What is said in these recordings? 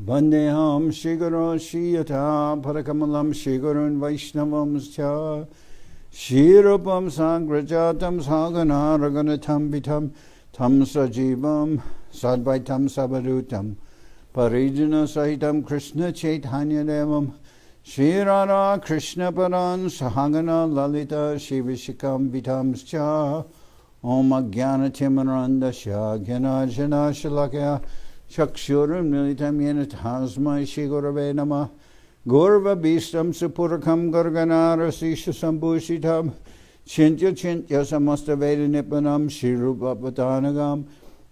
Vandeham Shri Guru Shri Yata Parakamalam Shri Gurun Vaishnavam Scha Shri Rupam Sangrajatam Sagana Raganatam Vitam Tam Sajivam Sadvaitam Sabadutam Parijana Sahitam Krishna Chaitanya Devam Shri Radha Krishna Paran Sahagana Lalita Shri Vishikam Vitam Scha Om Ajnana Timarandasya Gyanajana Shalakya Chakshuram Militam Yena Tasmai Shri Gurave Namah Gurva Bhistam Supurakam Garganara Sisha Sambhushitam Chintya Chintya Samasta Veda Nipanam Shri Rupa Patanagam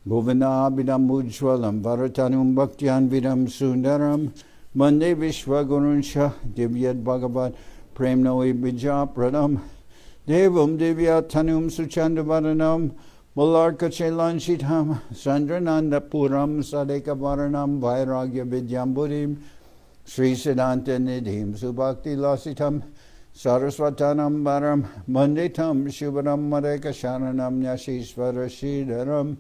Bhuvanabhidam Ujwalam Bharatanum Bhaktyan Vidam Sundaram Mande Vishwa Gurunsha Divyad Bhagavat Premnoi Bija Pradam Devam Divyatanum Suchandavaranam Mularka Chelanchitam Sandrananda Puram Sadeka Varanam Vairagya Vidyamburim Sri Siddhanta Nidhim Subhakti Lasitam Saraswatanam Varam Manditam Shubharam Mareka Sharanam Yashishvara Shridaram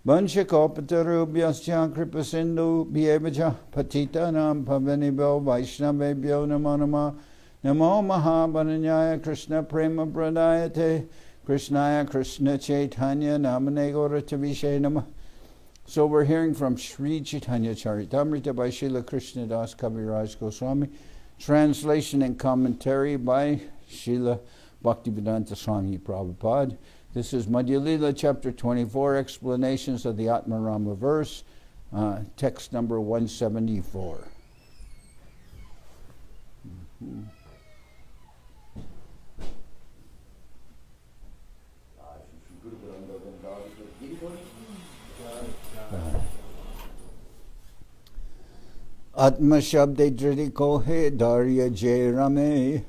Vanshakopatarubyasya Kripasindu Bhyevaja Patitanam Pavanibho Vaishnavebhyo Namo Namah Namo Mahabananyaya Krishna Prema Pradayate Krishnaya Krishna Chaitanya Namane Gauratavishe Namah. So we're hearing from Sri Chaitanya Charitamrita by Srila Krishnadas Kaviraj Goswami, translation and commentary by Srila Bhaktivedanta Swami Prabhupada. This is Madhya-lila, chapter 24, explanations of the Atmarama verse, text number 174. Atma Shabde Driti Kohe Darya Jay Rame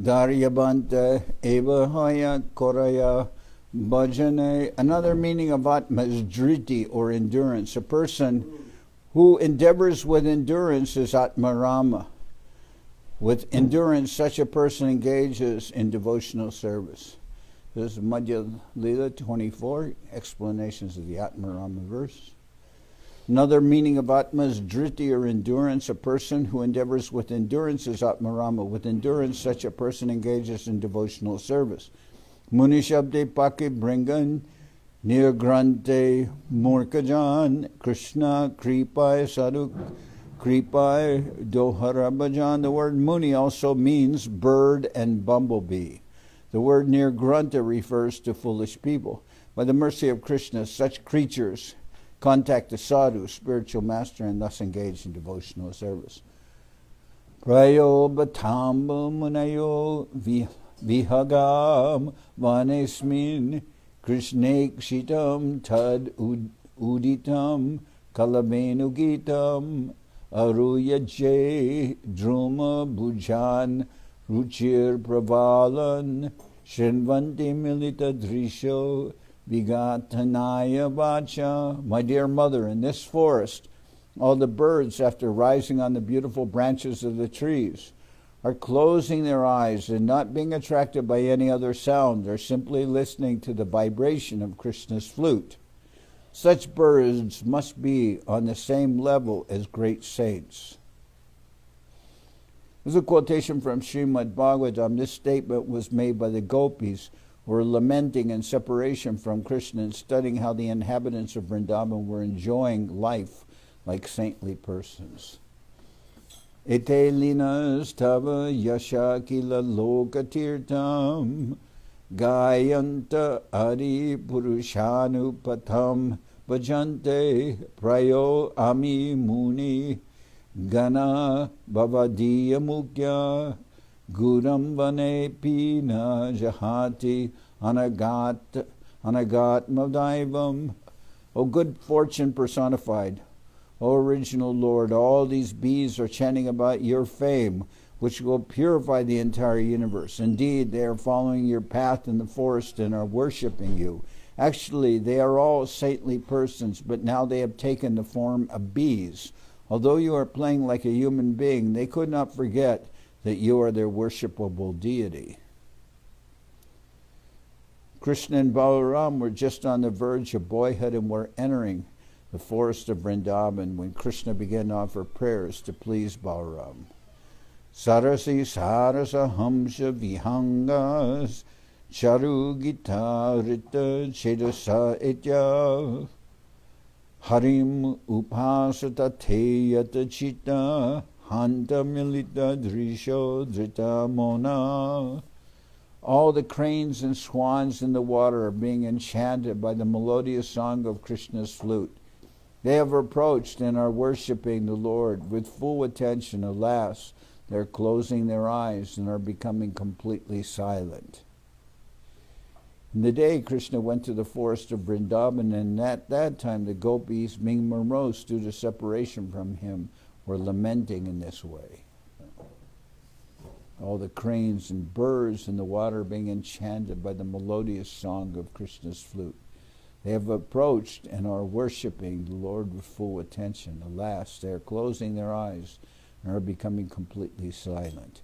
Darya Banta Eva Haya Koraya Bhajane. Another meaning of Atma is Driti, or endurance. A person who endeavors with endurance is Atmarama. With endurance, such a person engages in devotional service. This is Madhya-lila 24, explanations of the Atmarama verse. Another meaning of Atma is Driti, or endurance. A person who endeavors with endurance is Atmarama. With endurance, such a person engages in devotional service. Muni Shabde Pake Bringan Nirgrante Murkajan Krishna Kripai Sadhu Kripai Dohara Bhajan. The word Muni also means bird and bumblebee. The word Nirgranta refers to foolish people. By the mercy of Krishna, such creatures contact the sadhu, spiritual master, and thus engage in devotional service. Prayo Bhatamba Munayo Vihagam Vanesmin Krishnekshitam Tad Uditam Kalabenugitam Aruyaje Druma Bhujan Ruchir Pravalan Shinvanti Milita Drisho Vigatanaya Vacha. My dear mother, in this forest, all the birds, after rising on the beautiful branches of the trees, are closing their eyes and not being attracted by any other sound. They're simply listening to the vibration of Krishna's flute. Such birds must be on the same level as great saints. This is a quotation from Srimad Bhagavatam. This statement was made by the gopis, who were lamenting in separation from Krishna and studying how the inhabitants of Vrindavan were enjoying life like saintly persons. Ete linas tava yasha kila lokatirtam gayanta ari purushanupatam bhajante prayo ami muni gana bhavadiya mukya Guram vane pina jahati anagatma daivam. O good fortune personified, O original Lord, all these bees are chanting about your fame, which will purify the entire universe. Indeed, they are following your path in the forest and are worshipping you. Actually, they are all saintly persons, but now they have taken the form of bees. Although you are playing like a human being, they could not forget that you are their worshipable deity. Krishna and Balaram were just on the verge of boyhood and were entering the forest of Vrindavan, when Krishna began to offer prayers to please Balaram. Sarasi sarasa hamsa vihangas charu gita rita chedasa etya harim upasata teyata chitta hanta milita drisho drita mona. All the cranes and swans in the water are being enchanted by the melodious song of Krishna's flute. They have approached and are worshipping the Lord with full attention. Alas, they're closing their eyes and are becoming completely silent. In the day, Krishna went to the forest of Vrindavan, and at that time the gopis, being morose due to separation from him, were lamenting in this way. All the cranes and birds in the water being enchanted by the melodious song of Krishna's flute. They have approached and are worshipping the Lord with full attention. Alas, they are closing their eyes and are becoming completely silent.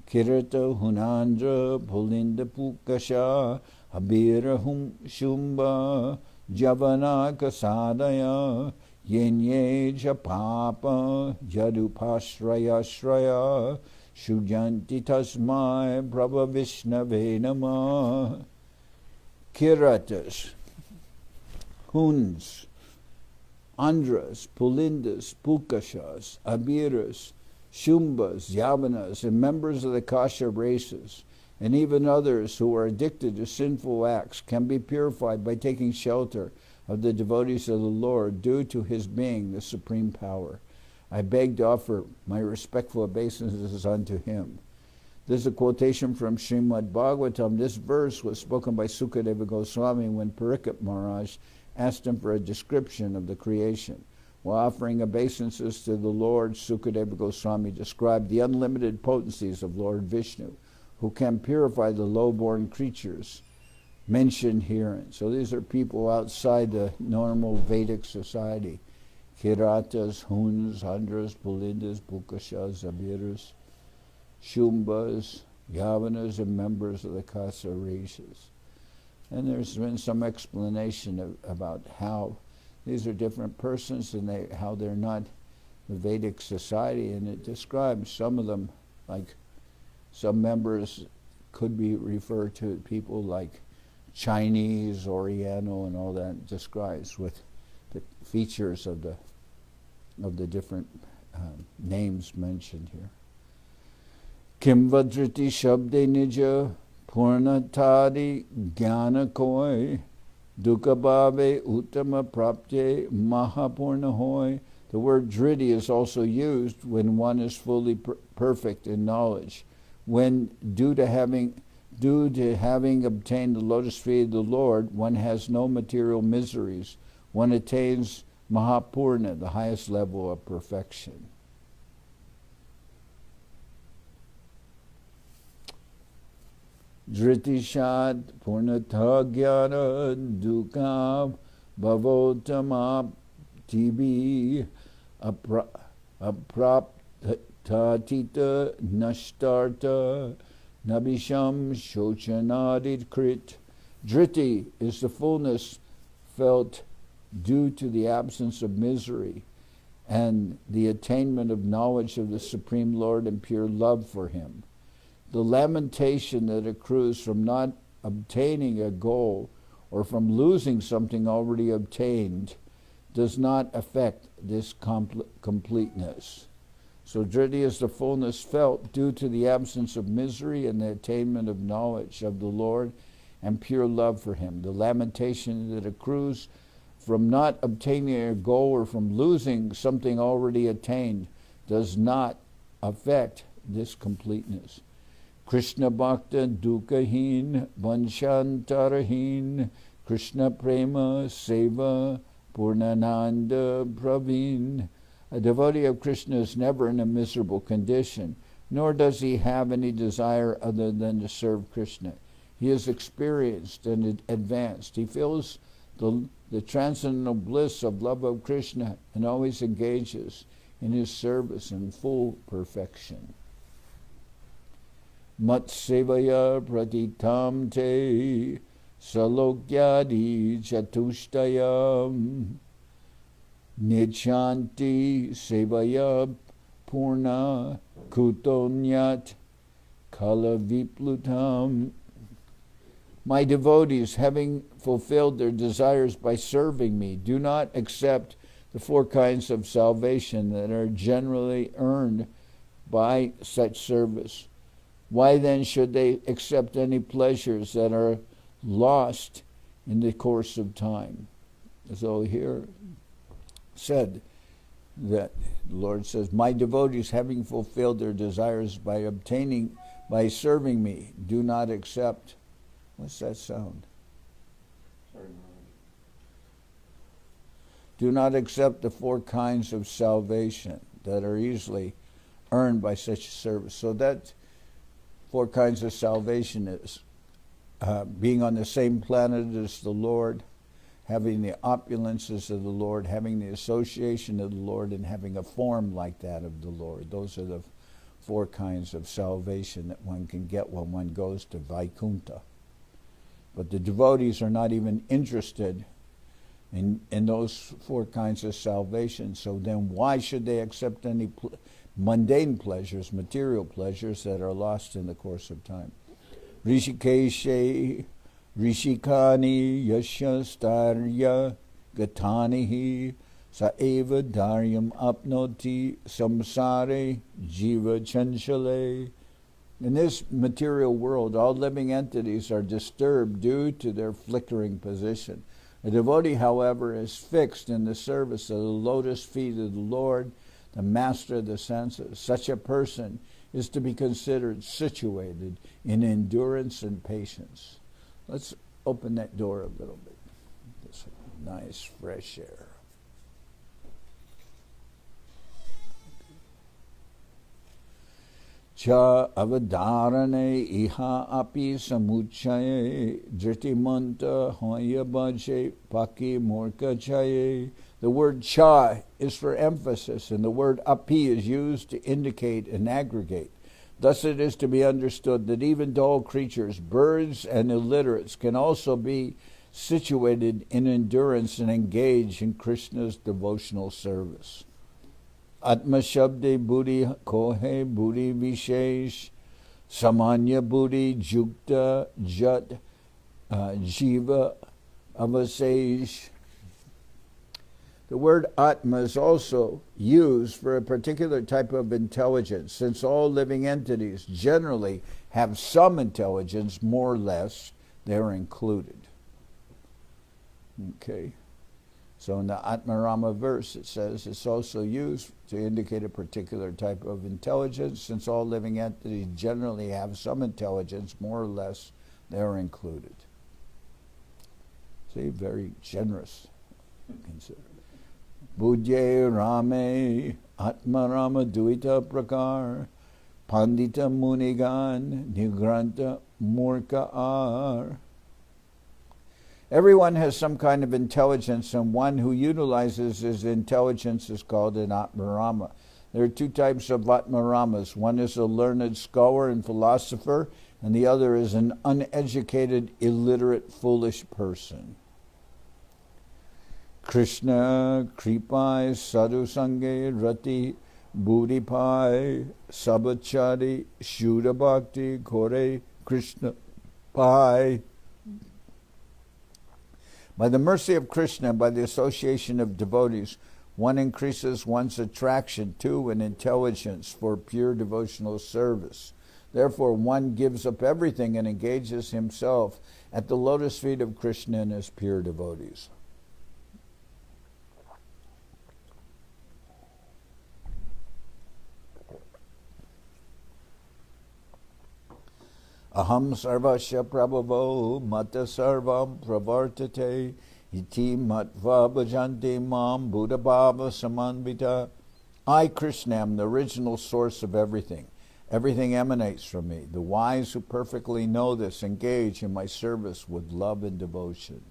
Kirata hunandra pulinda pukasha abira shumba javanaka sadaya yenye japapa yadupashraya Shujanti tasmai Prabha Vishnave Namah. Kiratas, Huns, Andras, Pulindas, Pukashas, Abiras, Shumbas, Yavanas, and members of the Kasha races, and even others who are addicted to sinful acts, can be purified by taking shelter of the devotees of the Lord due to his being the supreme power. I beg to offer my respectful obeisances unto him. This is a quotation from Srimad Bhagavatam. This verse was spoken by Sukadeva Goswami when Parikshit Maharaj asked him for a description of the creation. While offering obeisances to the Lord, Sukadeva Goswami described the unlimited potencies of Lord Vishnu, who can purify the low-born creatures mentioned herein. So these are people outside the normal Vedic society. Kiratas, Huns, Andras, Pulindas, Pukashas, Abiras, Shumbas, Yavanas, and members of the Kasa races. And there's been some explanation about how these are different persons and how they're not the Vedic society, and it describes some of them, like some members could be referred to people like Chinese, Oriental, and all that. It describes with the features of the different names mentioned here. Kim vadriti shabde nija purnatadi jnana koi dukabhave uttama prapte mahapurna hoy. The word driti is also used when one is fully perfect in knowledge. When due to having obtained the lotus feet of the Lord, one has no material miseries. One attains Mahapurna, the highest level of perfection. Dritishad purnata jnana dukam bhavotama tibi apraptatita nashtarta nabisham shochanadit krit. Driti is the fullness felt due to the absence of misery and the attainment of knowledge of the Supreme Lord and pure love for him. The lamentation that accrues from not obtaining a goal or from losing something already obtained does not affect this completeness. So driti is the fullness felt due to the absence of misery and the attainment of knowledge of the Lord and pure love for him. The lamentation that accrues from not obtaining a goal or from losing something already attained does not affect this completeness. Krishna Bhakta Dukahin Vanshantarahin Krishna Prema Seva Purnananda Praveen. A devotee of Krishna is never in a miserable condition, nor does he have any desire other than to serve Krishna. He is experienced and advanced. He feels the transcendental bliss of love of Krishna and always engages in his service in full perfection. Mat sevaya pratitam te salokyadi chatushtayam Nichanti Sevaya Purna Kutonyat Kala Viplutam. My devotees, having fulfilled their desires by serving me, do not accept the 4 kinds of salvation that are generally earned by such service. Why then should they accept any pleasures that are lost in the course of time? So here said that the Lord says, my devotees, having fulfilled their desires by serving me, do not accept. What's that sound? Sorry, Maharaj. Do not accept the 4 kinds of salvation that are easily earned by such service. So that 4 kinds of salvation is being on the same planet as the Lord, having the opulences of the Lord, having the association of the Lord, and having a form like that of the Lord. Those are the 4 kinds of salvation that one can get when one goes to Vaikuntha. But the devotees are not even interested in those 4 kinds of salvation. So then why should they accept any mundane pleasures, material pleasures that are lost in the course of time? Rishikeshe Rishikani Yashastarya Gatanihi Saeva Daryam Apnoti Samsare Jiva Chanchale. In this material world, all living entities are disturbed due to their flickering position. A devotee, however, is fixed in the service of the lotus feet of the Lord, the master of the senses. Such a person is to be considered situated in endurance and patience. Let's open that door a little bit. This nice fresh air. Cha avadarane iha api samuchaye dhritimanta hoya bhaje paki morka chaye. The word cha is for emphasis, and the word api is used to indicate an aggregate. Thus it is to be understood that even dull creatures, birds and illiterates, can also be situated in endurance and engage in Krishna's devotional service. Atma Shabde Buddhi Kohe Buddhi Vishesh Samanya Buddhi Jukta Jat Jiva Avasesh. The word Atma is also used for a particular type of intelligence, since all living entities generally have some intelligence, more or less, they're included. Okay. So in the Atmarama verse, it says it's also used to indicate a particular type of intelligence. Since all living entities generally have some intelligence, more or less, they're included. See, very generous. Consider. Budye Rame Atmarama Duita Prakar Pandita Munigan Nigranta Murka Ar. Everyone has some kind of intelligence, and one who utilizes his intelligence is called an Atmarama. There are 2 types of Atmaramas. One is a learned scholar and philosopher, and the other is an uneducated, illiterate, foolish person. Krishna Kripai Sadhu Sange Rati Buddhipai Sabachari Shuddha Bhakti Kore Krishna Pai. By the mercy of Krishna, by the association of devotees, one increases one's attraction to and intelligence for pure devotional service. Therefore, one gives up everything and engages himself at the lotus feet of Krishna and his pure devotees. Aham sarvasya prabhavo mata sarvam pravartate iti matva bhajanti mam buddha bhava samanvita. I, Krishna, am the original source of everything. Everything emanates from me. The wise who perfectly know this engage in my service with love and devotion.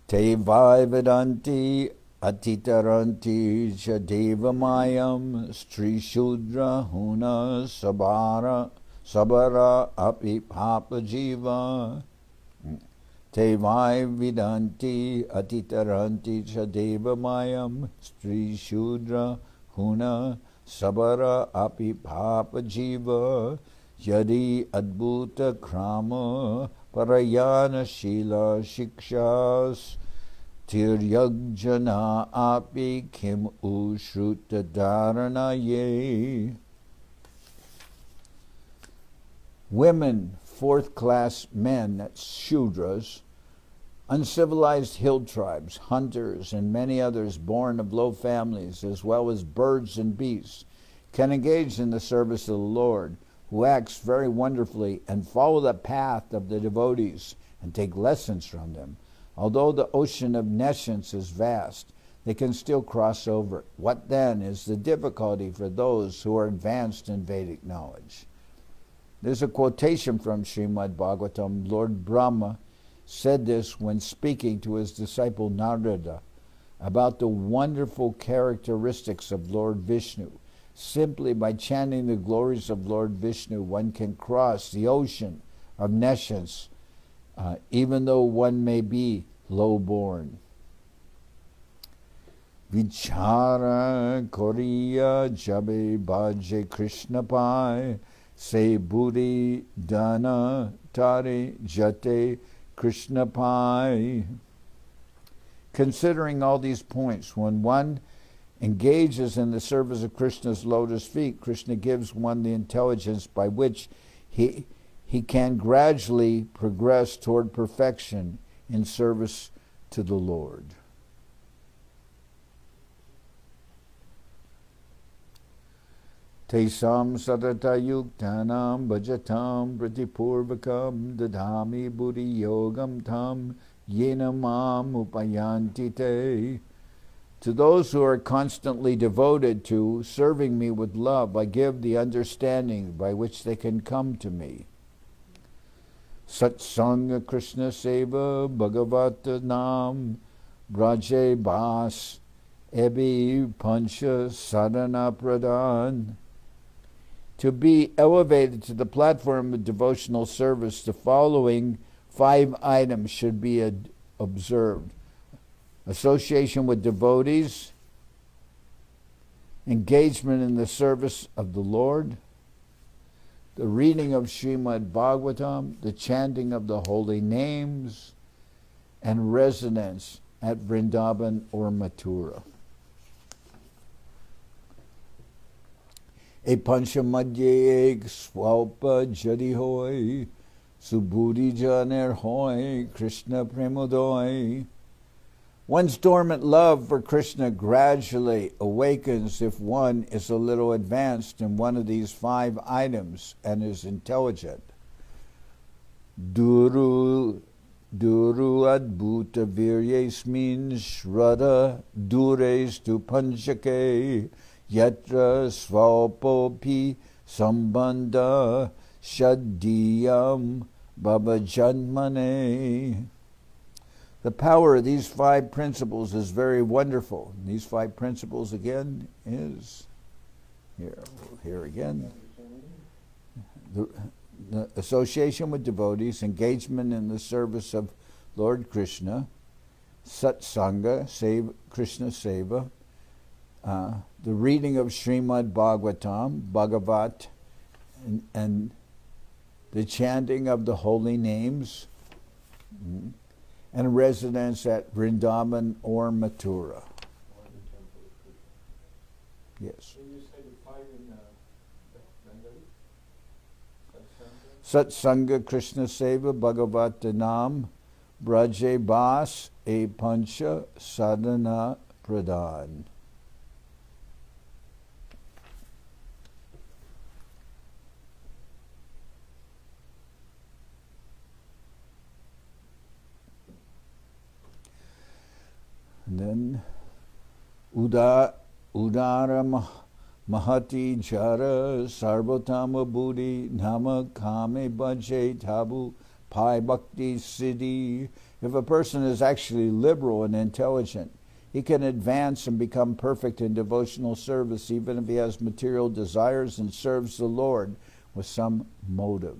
Te vai vedanti atitaranti jadeva mayam stri shudra huna sabara api papa jiva. Te vai vidanti atitaranti chadeva mayam Sri Shudra Huna Sabara api papa jiva Yadi adbhuta krama parayana shila shikshas Tiryagjana api kim ushruta dharana ye. Women, fourth-class men, that's Shudras, uncivilized hill tribes, hunters, and many others born of low families, as well as birds and beasts, can engage in the service of the Lord, who acts very wonderfully, and follow the path of the devotees and take lessons from them. Although the ocean of nescience is vast, they can still cross over it. What then is the difficulty for those who are advanced in Vedic knowledge? There's a quotation from Srimad Bhagavatam. Lord Brahma said this when speaking to his disciple Narada about the wonderful characteristics of Lord Vishnu. Simply by chanting the glories of Lord Vishnu, one can cross the ocean of nescience, even though one may be low-born. Vichara Koriya Jabe Bhaje Krishna Pai Se Buri Dana Tare Jate Krishna Pai. Considering all these points, when one engages in the service of Krishna's lotus feet, Krishna gives one the intelligence by which he can gradually progress toward perfection in service to the Lord. Tesam sadata yuktanam bhajatam pratipurvakam dadhami buddhi yogam tam yena mam upayanti te. To those who are constantly devoted to serving me with love, I give the understanding by which they can come to me. Satsanga Krishna Seva Bhagavata Nam Braje Bas Ebi Pancha Sadhana Pradhan. To be elevated to the platform of devotional service, the following 5 items should be observed. Association with devotees, engagement in the service of the Lord, the reading of Srimad Bhagavatam, the chanting of the holy names, and residence at Vrindavan or Mathura. E pancha madhye ek swalpa jadi hoy, subudhi janer hoy, Krishna premodoy. One's dormant love for Krishna gradually awakens if one is a little advanced in one of these 5 items and is intelligent. Duru adbhuta viryesmin shraddha dures tu panchake yatra svalpopi sambandha shaddiyam babajanmane. The power of these 5 principles is very wonderful. And these 5 principles again is here again. The association with devotees, engagement in the service of Lord Krishna, satsanga, Krishna Seva, the reading of Srimad Bhagavatam, Bhagavat, and the chanting of the holy names, and residence at Vrindavan or Mathura. Yes. Can you say the 5 in Bengali? Satsanga Krishna Seva Bhagavata Nam Braje Bas E Pancha Sadhana Pradhan. And then Udara Mahati Jara Sarvotama Buddhi Nama Kame Bhaje Tabu Pai Bhakti Siddhi. If a person is actually liberal and intelligent, he can advance and become perfect in devotional service even if he has material desires and serves the Lord with some motive.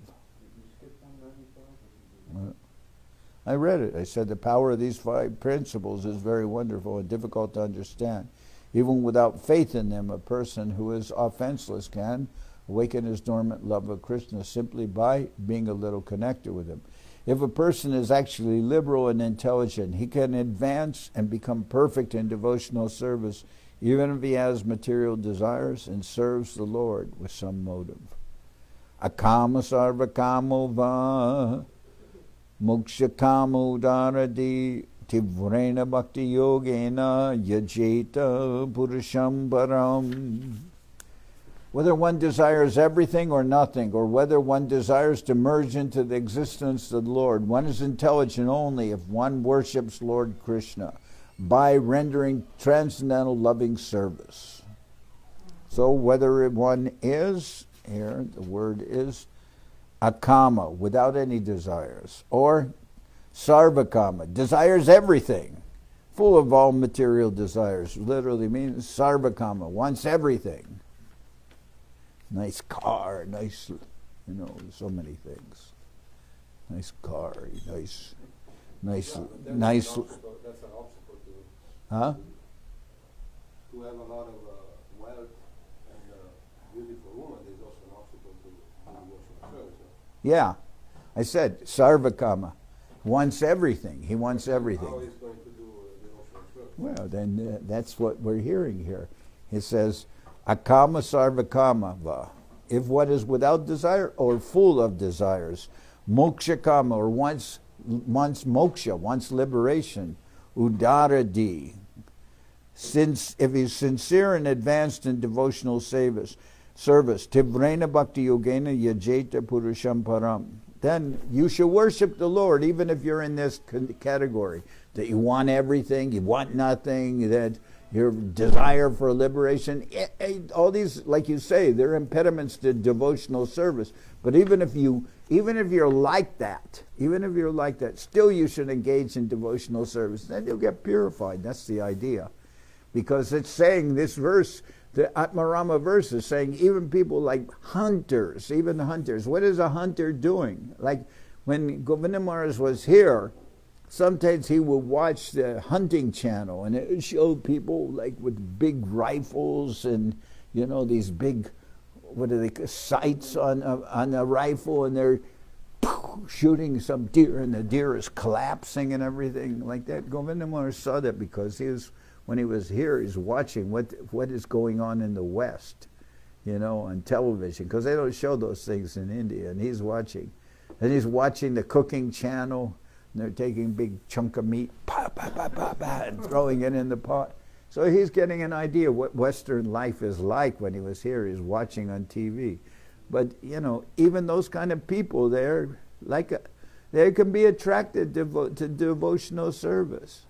I read it. I said the power of these 5 principles is very wonderful and difficult to understand. Even without faith in them, a person who is offenseless can awaken his dormant love of Krishna simply by being a little connected with him. If a person is actually liberal and intelligent, he can advance and become perfect in devotional service, even if he has material desires and serves the Lord with some motive. Akama sarva kamo va, moksha kamo daradi, tivrena bhakti yogena, yajeta purusham param. Whether one desires everything or nothing, or whether one desires to merge into the existence of the Lord, one is intelligent only if one worships Lord Krishna by rendering transcendental loving service. So whether one is, here the word is akama, without any desires, or sarvakama, desires everything, full of all material desires, literally means sarvakama, wants everything. Nice car, nice, so many things. Nice car, nice. That's an obstacle to Huh? to have a lot of wealth and beautiful woman. There's also an obstacle to devotional service. Yeah, I said sarvakama, wants everything. He wants everything. How is going to do devotional service? Well, then that's what we're hearing here. It says, akama sarvakama va. If what is without desire or full of desires, moksha kama, or wants moksha, wants liberation, udaradi. Since if he's sincere and advanced in devotional service, tivrena bhakti yogena yajeta purusham param, then you should worship the Lord, even if you're in this category, that you want everything, you want nothing, that your desire for liberation, all these, like you say, they're impediments to devotional service. But even if you're like that, still you should engage in devotional service. Then you'll get purified. That's the idea. Because it's saying, this verse, the Atmarama verse is saying, even people like hunters, what is a hunter doing? Like when Govinda Maharaj was here, sometimes he would watch the hunting channel, and it would show people like with big rifles and these big, sights on a rifle, and they're shooting some deer, and the deer is collapsing and everything like that. Govinda Maharaj saw that because when he was here, he's watching what is going on in the West, on television, because they don't show those things in India, and he's watching. And he's watching the cooking channel. And they're taking a big chunk of meat, and throwing it in the pot. So he's getting an idea what Western life is like when he was here. He's watching on TV. But, even those kind of people, they can be attracted to devotional service.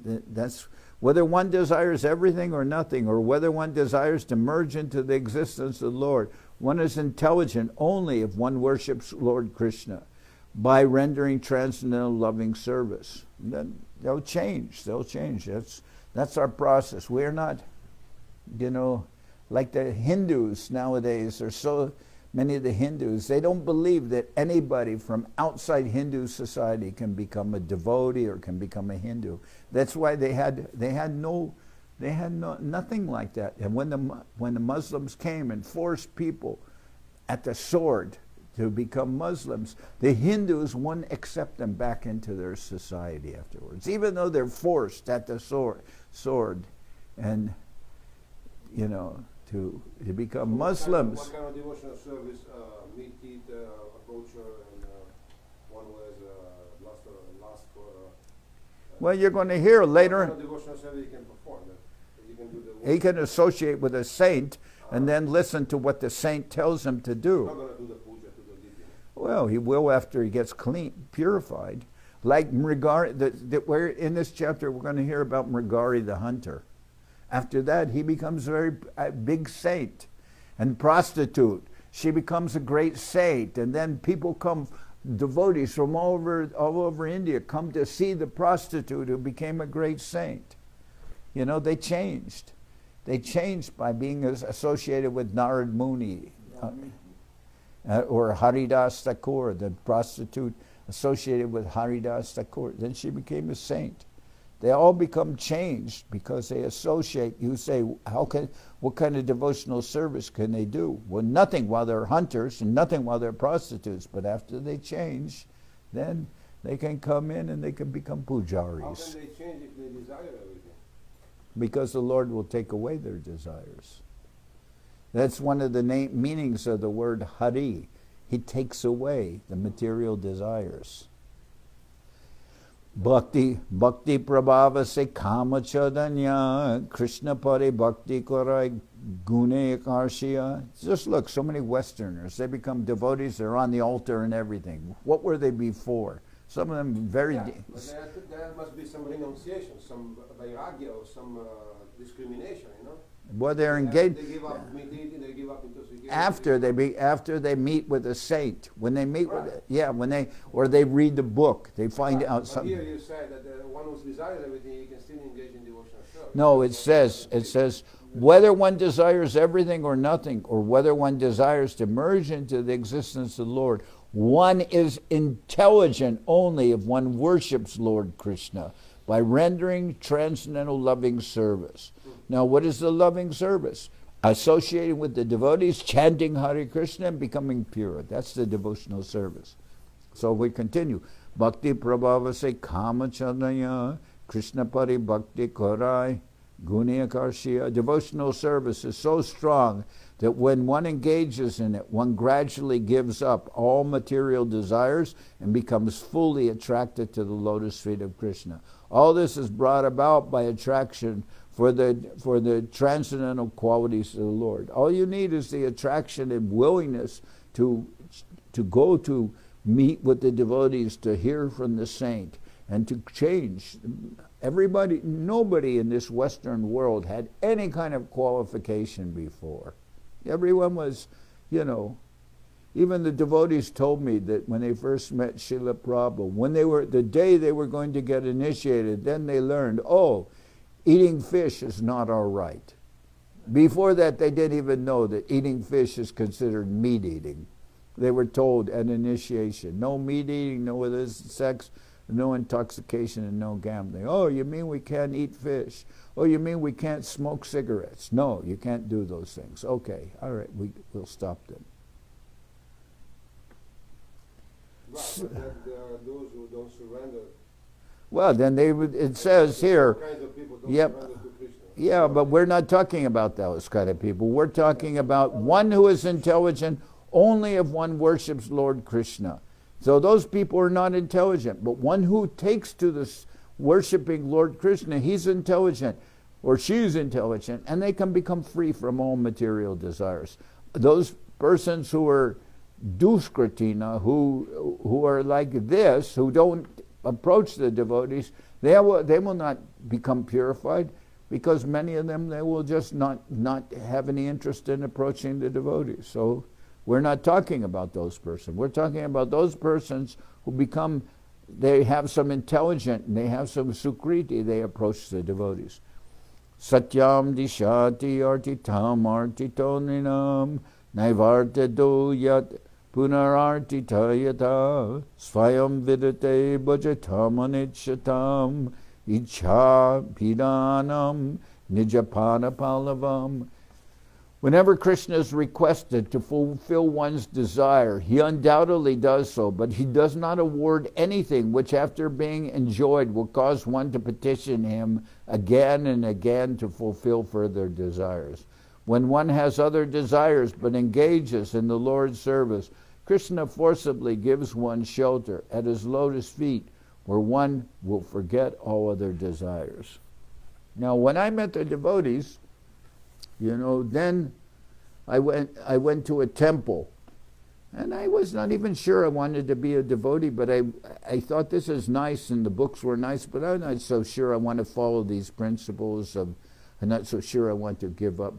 That's whether one desires everything or nothing, or whether one desires to merge into the existence of the Lord. One is intelligent only if one worships Lord Krishna by rendering transcendental loving service. Then they'll change. That's our process. We're not, like the Hindus nowadays. There's so many of the Hindus, they don't believe that anybody from outside Hindu society can become a devotee or can become a Hindu. That's why they had nothing like that. And when the Muslims came and forced people at the sword to become Muslims, the Hindus wouldn't accept them back into their society afterwards, even though they're forced at the sword and to become Muslims. What kind of devotional service, meat, eat, approach her, and one who has lust for... well, you're going to hear later. What kind of devotional service you can perform? He can associate with a saint and then listen to what the saint tells him to do. He's not going to do the puja to the deity. Well, he will after he gets purified. Like Mrigari, we're in this chapter, we're going to hear about Mrigari the hunter. After that, he becomes a big saint. And prostitute, she becomes a great saint. And then people come, devotees from all over India, come to see the prostitute who became a great saint. They changed. They changed by being associated with Narad Muni or Haridas Thakur, the prostitute associated with Haridas Thakur. Then she became a saint. They all become changed because they associate. You say, what kind of devotional service can they do? Well, nothing while they're hunters and nothing while they're prostitutes. But after they change, then they can come in and they can become pujaris. How can they change if they desire everything? Because the Lord will take away their desires. That's one of the meanings of the word Hari. He takes away the material desires. Bhakti prabhava se kama chodanya, Krishna pari bhakti korai gune karshiya. Just look, so many Westerners, they become devotees, they're on the altar and everything. What were they before? Some of them very... Yeah, but there must be some renunciation, some vairagya or some discrimination, you know? Well, they're engaged. They give up meat eating, they give up intoxication. After they meet with a saint, when they meet right. or they read the book, they find out but something. Here you say that the one who desires everything, he can still engage in devotional service. No, it says whether one desires everything or nothing, or whether one desires to merge into the existence of the Lord, one is intelligent only if one worships Lord Krishna by rendering transcendental loving service. Now, what is the loving service? Associating with the devotees, chanting Hare Krishna and becoming pure. That's the devotional service. So we continue. Bhakti prabhava se kama chandaya, Krishna pari bhakti korai, gunya karshiya. Devotional service is so strong that when one engages in it, one gradually gives up all material desires and becomes fully attracted to the lotus feet of Krishna. All this is brought about by attraction for the transcendental qualities of the Lord. All you need is the attraction and willingness to go to meet with the devotees, to hear from the saint, and to change. Nobody in this Western world had any kind of qualification before. Everyone was, even the devotees told me that when they first met Srila Prabhupada, the day they were going to get initiated, then they learned, eating fish is not all right. Before that, they didn't even know that eating fish is considered meat eating. They were told at initiation, no meat eating, no illicit sex, no intoxication, and no gambling. Oh, you mean we can't eat fish? Oh, you mean we can't smoke cigarettes? No, you can't do those things. Okay, all right, we'll stop them. Right, but there are those who don't surrender. Well, then it says here, All kinds of people don't yep, surrender to Krishna. yeah, but we're not talking about those kind of people. We're talking about one who is intelligent only if one worships Lord Krishna. So those people are not intelligent, but one who takes to this worshiping Lord Krishna, he's intelligent, or she's intelligent, and they can become free from all material desires. Those persons who are duskritina, who are like this, who don't approach the devotees, they will not become purified, because many of them, they will just not have any interest in approaching the devotees. So we're not talking about those persons. We're talking about those persons who they have some intelligence, and they have some sukriti, they approach the devotees. Satyam dishati artitam artitoninam naivarta doyat punarartitayata svayam vidate bhajatam anichatam icha pidanam nijapana palavam. Whenever Krishna is requested to fulfill one's desire, he undoubtedly does so, but he does not award anything which, after being enjoyed, will cause one to petition him again and again to fulfill further desires. When one has other desires but engages in the Lord's service, Krishna forcibly gives one shelter at his lotus feet, where one will forget all other desires. Now, when I met the devotees, then I went to a temple, and I was not even sure I wanted to be a devotee, but I thought this is nice, and the books were nice, but I'm not so sure I want to follow these principles I'm not so sure I want to give up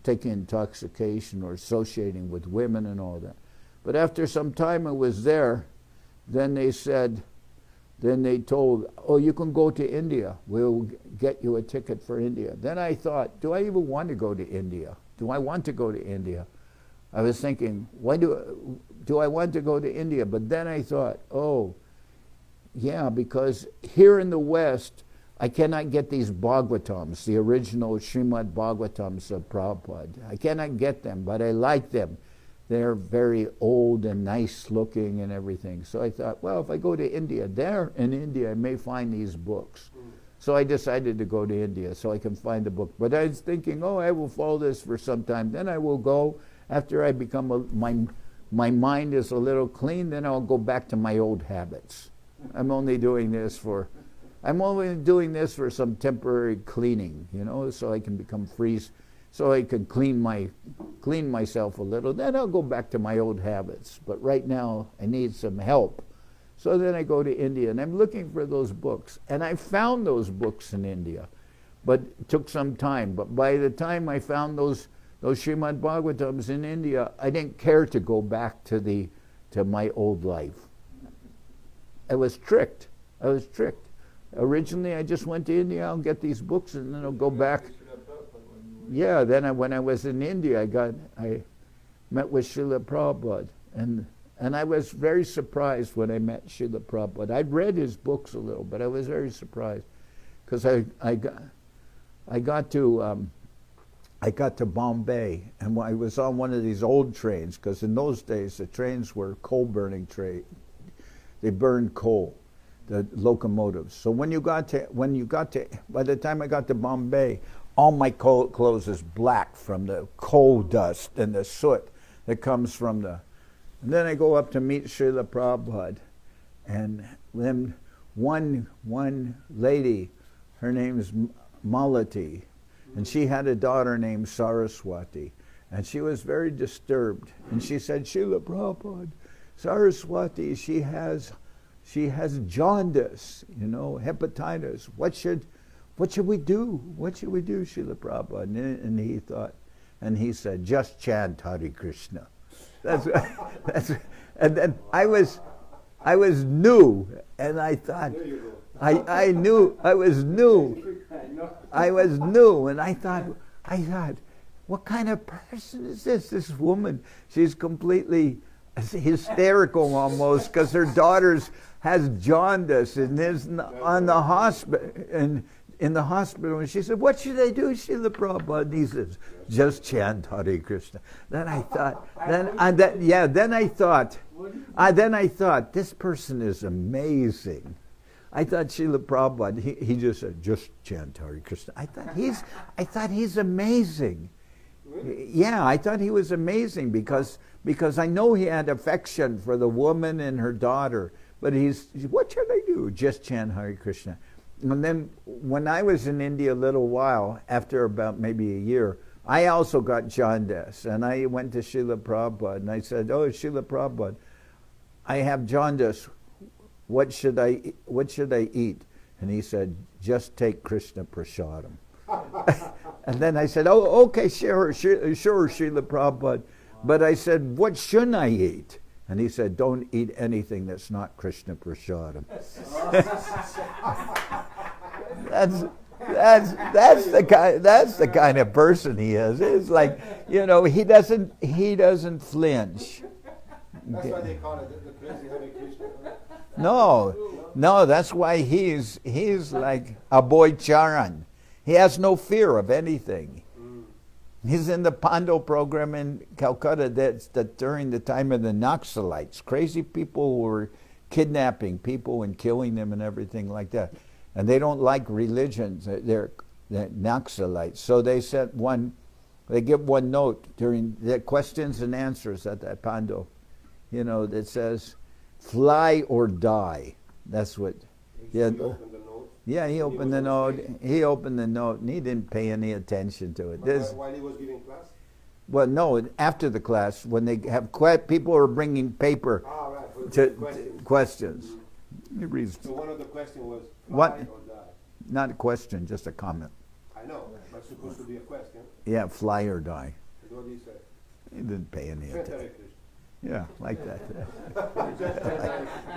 taking intoxication or associating with women and all that. But after some time I was there, then they told, you can go to India. We'll get you a ticket for India. Then I thought, do I even want to go to India? Do I want to go to India? I was thinking, do I want to go to India? But then I thought, oh, yeah, because here in the West, I cannot get these Bhagavatams, the original Srimad Bhagavatams of Prabhupada. I cannot get them, but I like them. They're very old and nice looking and everything. So I thought, well, if I go to India, there in India I may find these books. So I decided to go to India so I can find the book. But I was thinking, oh, I will follow this for some time. Then I will go, after I become, my mind is a little clean, then I'll go back to my old habits. I'm only doing this for some temporary cleaning, so I can become free, so I can clean myself a little. Then I'll go back to my old habits. But right now, I need some help. So then I go to India, and I'm looking for those books. And I found those books in India, but it took some time. But by the time I found those Srimad Bhagavatams in India, I didn't care to go back to my old life. I was tricked. Originally, I just went to India, I'll get these books, and then I'll go back. Yeah, then when I was in India, I met with Srila Prabhupada, and I was very surprised when I met Srila Prabhupada. I'd read his books a little, but I was very surprised because I got to Bombay, and I was on one of these old trains, because in those days the trains were coal-burning trains. They burned coal, the locomotives. So by the time I got to Bombay, all my clothes is black from the coal dust and the soot that comes from the. And then I go up to meet Srila Prabhupada, and then one lady, her name's Malati, and she had a daughter named Saraswati, and she was very disturbed. And she said, Srila Prabhupada, Saraswati, she has jaundice, hepatitis. What should we do? What should we do, Srila Prabhupada? And he said, just chant Hare Krishna. And then I was new, and I thought, I was new, and I thought, what kind of person is this? This woman, she's completely hysterical almost, because her daughter has jaundice and is in the hospital, and she said, what should I do, Srila Prabhupada? And he says, just chant Hare Krishna. Then I thought, this person is amazing. I thought Srila Prabhupada, he just said, just chant Hare Krishna. I thought he's amazing. Yeah, I thought he was amazing because I know he had affection for the woman and her daughter. But what should I do? Just chant Hare Krishna. And then when I was in India a little while, after about maybe a year, I also got jaundice. And I went to Srila Prabhupada and I said, oh, Srila Prabhupada, I have jaundice. What should I eat? And he said, just take Krishna Prasadam. And then I said, oh, okay, sure, Srila Prabhupada. But I said, what shouldn't I eat? And he said, don't eat anything that's not Krishna Prasadam. That's the kind of person he is. It's like, he doesn't flinch. That's why they call it the crazy Hare Krishna. No, that's why he's like a boy Charan. He has no fear of anything. He's in the Pando program in Calcutta that during the time of the Naxalites, crazy people who were kidnapping people and killing them and everything like that. And they don't like religions, they're Naxalites. So they give one note during the questions and answers at that Pando, that says, fly or die. That's what, yeah. Yeah, he opened the note. He opened the note, and he didn't pay any attention to it. While he was giving class? Well, no, after the class, when they have people are bringing paper to questions. He reads. So one of the questions was fly or die. Not a question, just a comment. I know, but it's supposed to be a question. Yeah, fly or die. What did he say? He didn't pay any attention. Yeah, like that.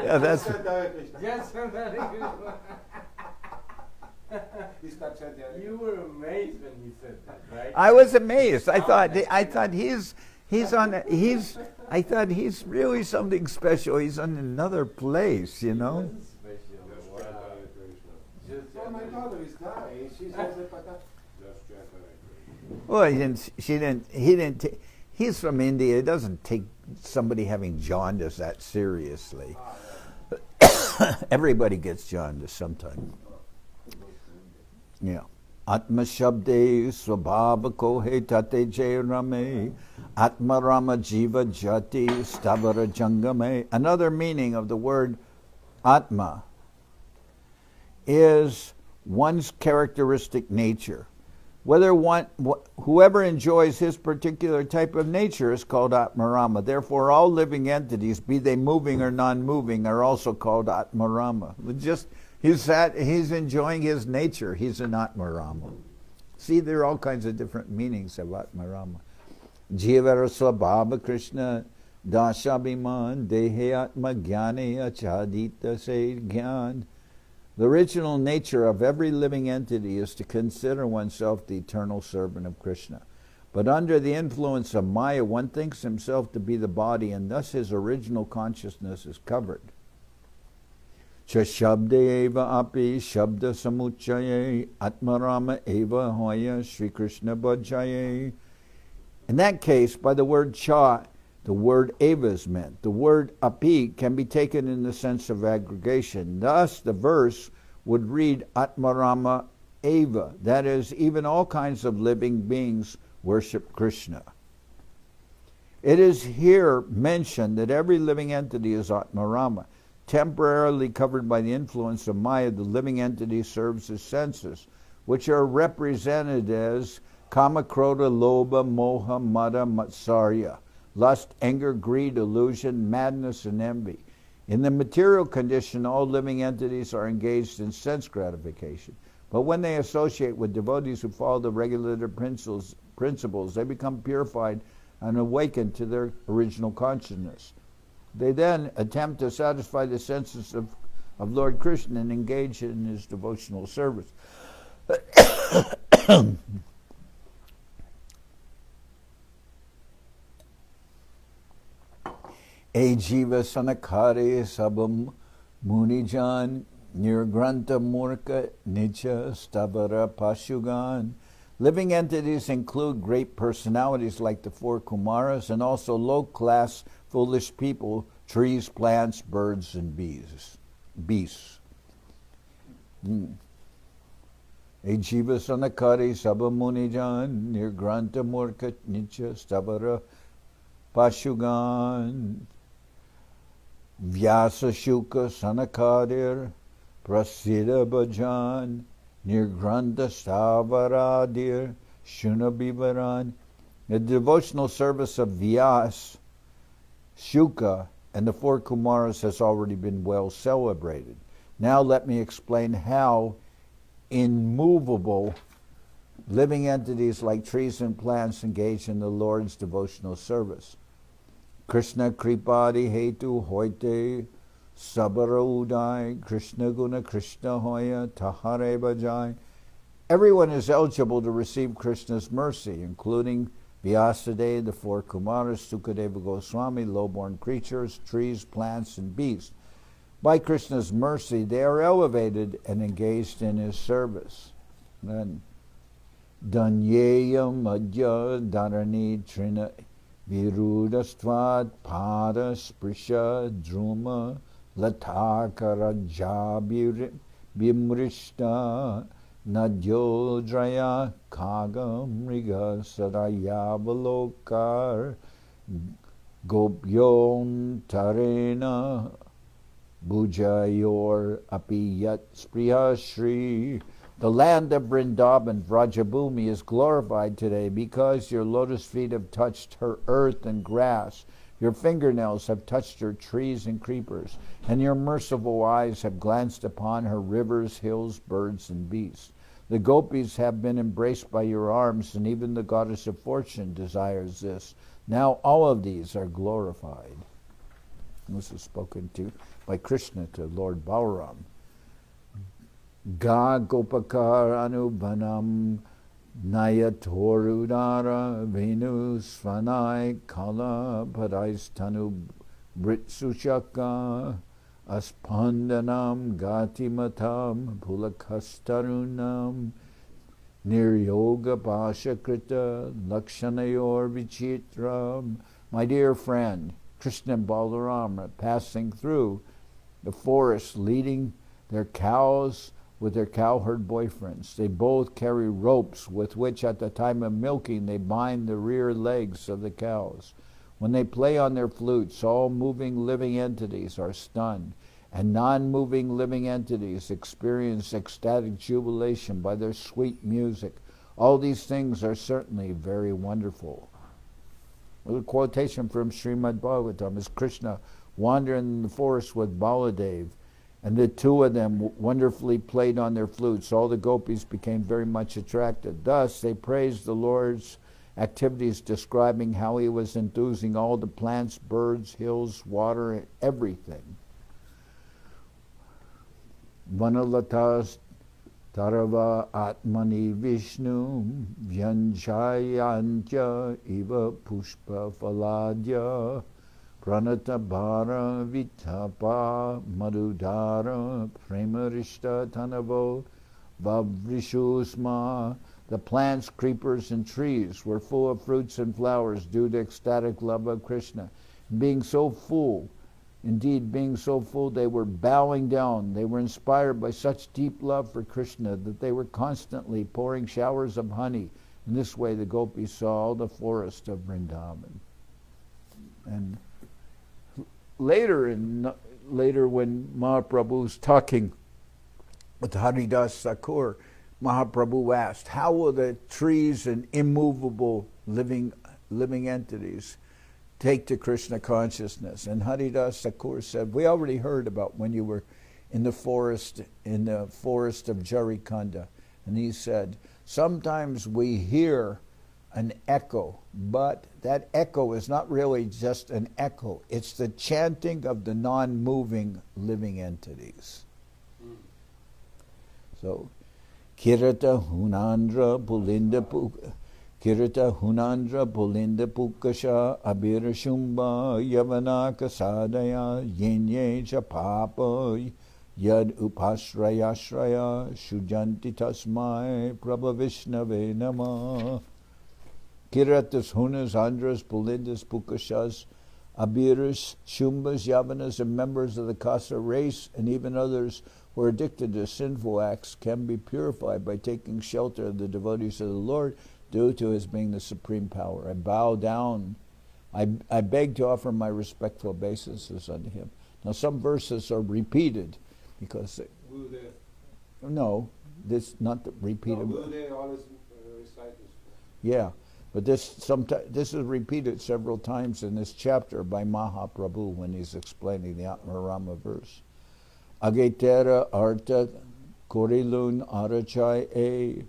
Yeah, that's. You were amazed when he said that, right? I was amazed. I thought he's I thought he's really something special. He's on another place, you know. Oh, my daughter is dying. She says that. Well, he's from India. It doesn't take somebody having jaundice that seriously. Everybody gets jaundice sometime. Yeah. Atma Shabde Swabhava Kohe Tate Jay Rame Atmarama Jiva Jati Stabara Jangame. Another meaning of the word Atma is one's characteristic nature. Whoever enjoys his particular type of nature is called Atmarama. Therefore, all living entities, be they moving or non-moving, are also called Atmarama. He's enjoying his nature. He's an Atmarama. See, there are all kinds of different meanings of Atmarama. Jivara Swabhava Krishna Dashabhiman Dehe Atma Jnane Achadita Se Jnana. The original nature of every living entity is to consider oneself the eternal servant of Krishna. But under the influence of Maya, one thinks himself to be the body, and thus his original consciousness is covered. Cha shabde eva api shabda samuchaye atmarama eva hoya Sri Krishna bhajaye. In that case, by the word cha, the word eva is meant. The word api can be taken in the sense of aggregation. Thus, the verse would read Atmarama eva. That is, even all kinds of living beings worship Krishna. It is here mentioned that every living entity is Atmarama. Temporarily covered by the influence of Maya, the living entity serves as senses, which are represented as Kama, Krodha, Lobha, Moha, Mada, Matsarya. Lust, anger, greed, illusion, madness, and envy. In the material condition, all living entities are engaged in sense gratification. But when they associate with devotees who follow the regulative principles, they become purified and awakened to their original consciousness. They then attempt to satisfy the senses of Lord Krishna and engage in his devotional service. E jiva sanakare sabam munijan nirgranta murka nicha stabara pashugan. Living entities include great personalities like the four Kumaras and also low-class foolish people, trees, plants, birds, and beasts. E jiva sanakare sabam munijan nirgranta murka nicha stabara pashugan. Vyasa Shuka Sanakadir Prasiddha Bhajan Nirgranta Stavaradir Shunabivaran. The devotional service of Vyas, Shuka, and the four Kumaras has already been well celebrated. Now let me explain how immovable living entities like trees and plants engage in the Lord's devotional service. Krishna Kripadi Hetu Hoite Sabara Udai Krishna Guna Krishna Hoya Tahare Bhajai. Everyone is eligible to receive Krishna's mercy, including Vyasadeva, the four Kumaras, Sukadeva Goswami, low-born creatures, trees, plants, and beasts. By Krishna's mercy, they are elevated and engaged in his service. Then, Danyeya Madhya Dharani Trina Virudastvat Pada Sprisha Druma Latakara Bimrishta Nadyodraya Kagamriga Sadayavalokar Gopyon Tarena Bujayor Apiyat Spriya Shri. The land of Vrindavan, Vrajabhumi, is glorified today because your lotus feet have touched her earth and grass. Your fingernails have touched her trees and creepers, and your merciful eyes have glanced upon her rivers, hills, birds, and beasts. The gopis have been embraced by your arms, and even the goddess of fortune desires this. Now all of these are glorified. This is spoken to by Krishna to Lord Balaram. Ga Gopakar Anubhanam Nayatorudara Venu Svanai Kala Padaistanu Britsushaka Aspandanam Gatimatam Pulakastarunam Niryoga Pashakrita Lakshanayor Vichitram. My dear friend, Krishna and Balaram are passing through the forest leading their cows with their cowherd boyfriends. They both carry ropes with which at the time of milking they bind the rear legs of the cows. When they play on their flutes, all moving living entities are stunned, and non-moving living entities experience ecstatic jubilation by their sweet music. All these things are certainly very wonderful. A quotation from Srimad Bhagavatam is Krishna wandering in the forest with Baladev, and the two of them wonderfully played on their flutes. All the gopis became very much attracted. Thus, they praised the Lord's activities, describing how he was enthusing all the plants, birds, hills, water, everything. Vanalatas Tarava Atmani Vishnu Vyanjayantya Iva Pushpa Faladya Pranata Bhara Vitapa Madhudara Premarishta Tanavo Vavrishusma. The plants, creepers, and trees were full of fruits and flowers due to ecstatic love of Krishna. Being so full, they were bowing down. They were inspired by such deep love for Krishna that they were constantly pouring showers of honey. In this way, the gopis saw all the forest of Vrindavan. And later when Mahaprabhu was talking with Haridas Thakur, Mahaprabhu asked, how will the trees and immovable living entities take to Krishna consciousness? And Haridas Thakur said, we already heard about when you were in the forest of Jarikanda. And he said, sometimes we hear an echo, but that echo is not really just an echo. It's the chanting of the non-moving living entities. So, Kirata Hunandra Pulinda Pukasha Abira Shumba Yavanaka Sadaya Yenye Chapapa Yad Upashrayashraya Shujanti Tasmai Prabha Vishnave Nama. Kiratas, Hunas, Andras, Pulindas, Pukashas, Abiras, Shumbas, Yavanas, and members of the Kasa race, and even others who are addicted to sinful acts can be purified by taking shelter of the devotees of the Lord due to his being the supreme power. I bow down. I beg to offer my respectful obeisances unto him. Now some verses are repeated because no, this not the repeated. No, they always recite this. Yeah. But this is repeated several times in this chapter by Mahaprabhu when he's explaining the Atmarama verse. Agetera arta korilun arachai e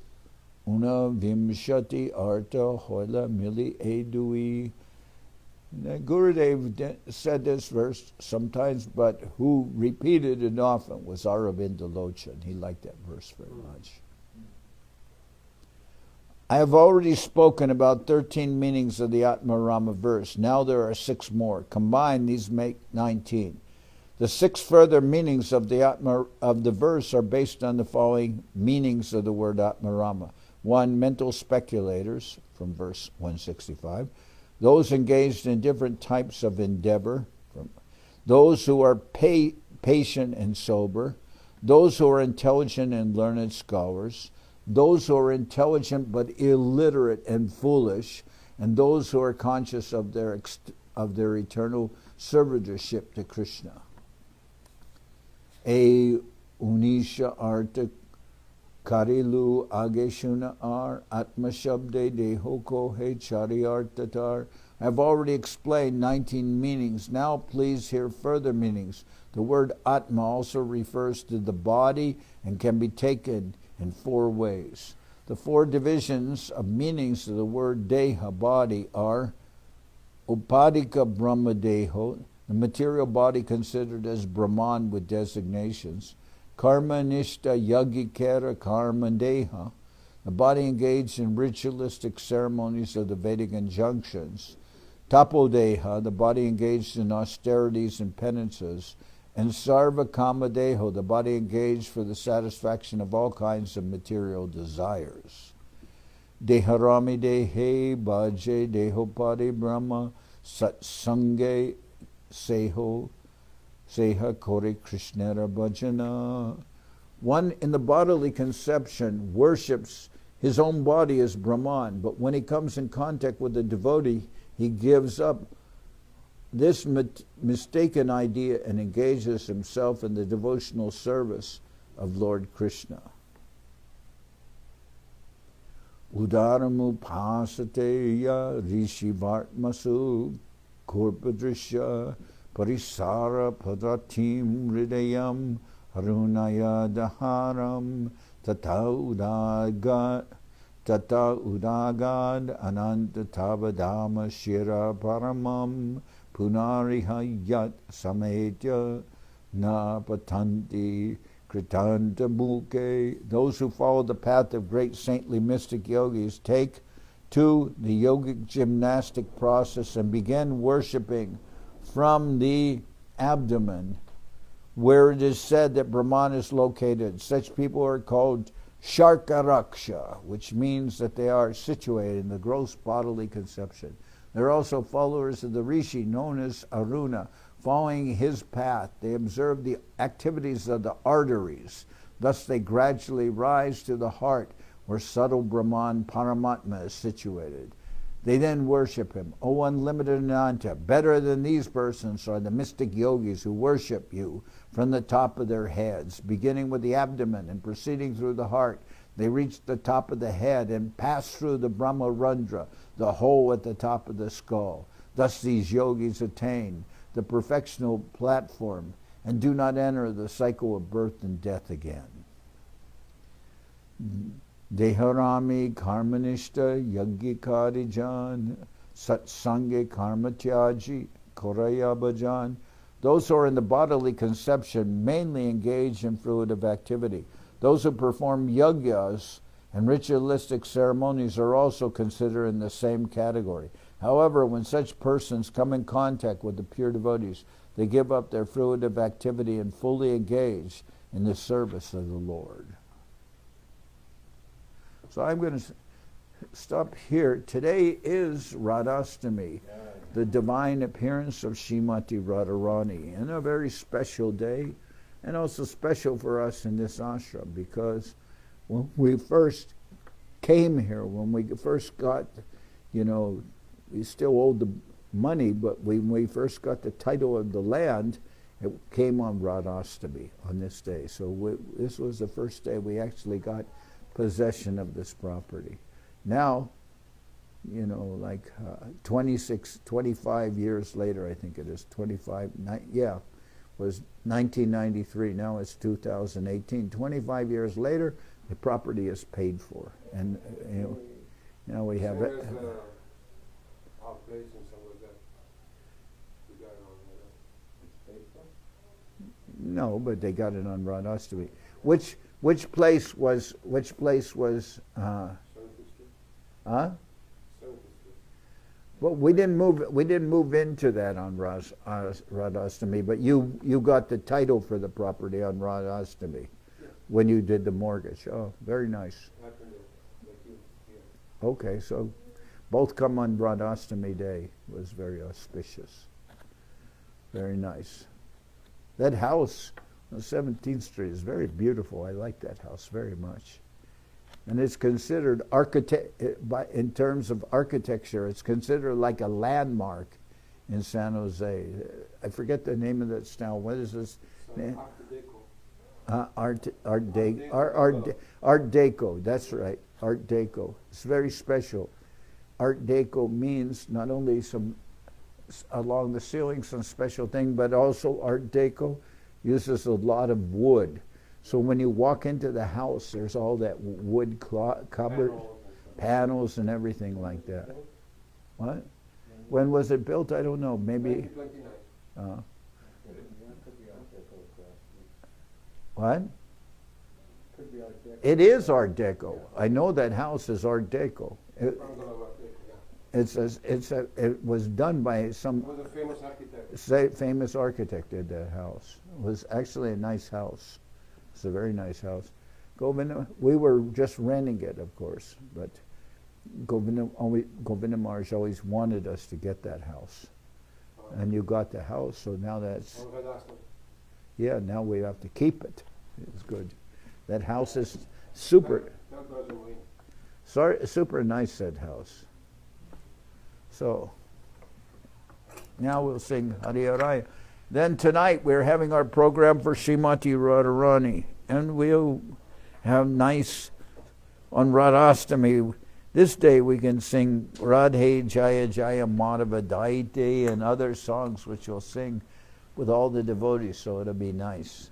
una vimshati arta hoila mili edui. Gurudev said this verse sometimes, but who repeated it often was Aravinda Lochan. He liked that verse very much. I have already spoken about 13 meanings of the Atmarama verse. Now there are 6 more. Combined, these make 19. The 6 further meanings of the verse are based on the following meanings of the word Atmarama. 1, mental speculators, from verse 165. Those engaged in different types of endeavor. Those who are patient and sober. Those who are intelligent and learned scholars. Those who are intelligent but illiterate and foolish, and those who are conscious of their eternal servitorship to Krishna. A unisha arta karilu ageshuna ar atmashabde dehoko he chariartatar. I have already explained 19 meanings. Now please hear further meanings. The word atma also refers to the body and can be taken in 4 ways. The 4 divisions of meanings of the word deha, body, are upadika brahma deho, the material body considered as Brahman with designations, karma nishta yagikera karma deha, the body engaged in ritualistic ceremonies of the Vedic injunctions, tapodeha, the body engaged in austerities and penances, and sarva kamadeho, the body engaged for the satisfaction of all kinds of material desires. Deharami dehe bhaje dehopadi brahma satsange seha kore krishnara bhajana. One in the bodily conception worships his own body as Brahman, but when he comes in contact with a devotee, he gives up this mistaken idea and engages himself in the devotional service of Lord Krishna. Udaramu pasateya rishi vartmasu korpadrisha parisara padatim hridayam harunaya daharam tata udagad ananta tabadama shira paramam punarihayat sametya na patanti kritanta muke. Those who follow the path of great saintly mystic yogis take to the yogic gymnastic process and begin worshipping from the abdomen, where it is said that Brahman is located. Such people are called Sharkaraksha, which means that they are situated in the gross bodily conception. They're also followers of the Rishi known as Aruna. Following his path, they observe the activities of the arteries. Thus they gradually rise to the heart where subtle Brahman Paramatma is situated. They then worship him. O unlimited Ananta, better than these persons are the mystic yogis who worship you from the top of their heads, beginning with the abdomen and proceeding through the heart. They reach the top of the head and pass through the Brahma Randra, the hole at the top of the skull. Thus these yogis attain the perfectional platform and do not enter the cycle of birth and death again. Deharami karmanishta yagikarijan satsange karmatyaji koraya bhajan. Those who are in the bodily conception mainly engage in fruitive activity. Those who perform yagyas and ritualistic ceremonies are also considered in the same category. However, when such persons come in contact with the pure devotees, they give up their fruitive activity and fully engage in the service of the Lord. So I'm going to stop here. Today is Radhastami, the divine appearance of Srimati Radharani, and a very special day, and also special for us in this ashram, because when we first came here, when we first got, we still owed the money, but when we first got the title of the land, it came on Radhastami, on this day. So this was the first day we actually got possession of this property. Now, 25 years later, I think it is, was 1993, now it's 2018. 25 years later, the property is paid for. And, now we have it. Our place in somewhere that we got it on it's paid for? No, but they got it on Radhastami. Which place was 17th Street. Huh? 17th Street. Well, we didn't move into that on Radhastami, but you got the title for the property on Radhastami when you did the mortgage. Oh, very nice. Happened like you here. Okay, so both come on Radhastami Day. It was very auspicious. Very nice. That house on 17th Street is very beautiful. I like that house very much. And it's considered, in terms of architecture, it's considered like a landmark in San Jose. I forget the name of that style. What is this? Art Deco, that's right, Art Deco. It's very special. Art Deco means not only some, along the ceiling, some special thing, but also Art Deco uses a lot of wood. So when you walk into the house, there's all that wood cupboard, panels and everything like that. What? When was it built? I don't know. Maybe. 1929. What? Could be Art Deco. It is Art Deco. I know that house is Art Deco. It was done by some It was a famous architect. famous architect did that house. It was actually a nice house. It's a very nice house. We were just renting it, of course, but Govinda Maharaj always wanted us to get that house. And you got the house, so now that's... Yeah, now we have to keep it. It's good. That house is super nice, that house. So, now we'll sing Hari Haraya. Then tonight we're having our program for Srimati Radharani. And we'll have nice, on Radhastami, this day we can sing Radhe Jaya Jaya Madhava Daite and other songs which we'll sing with all the devotees, so it'll be nice.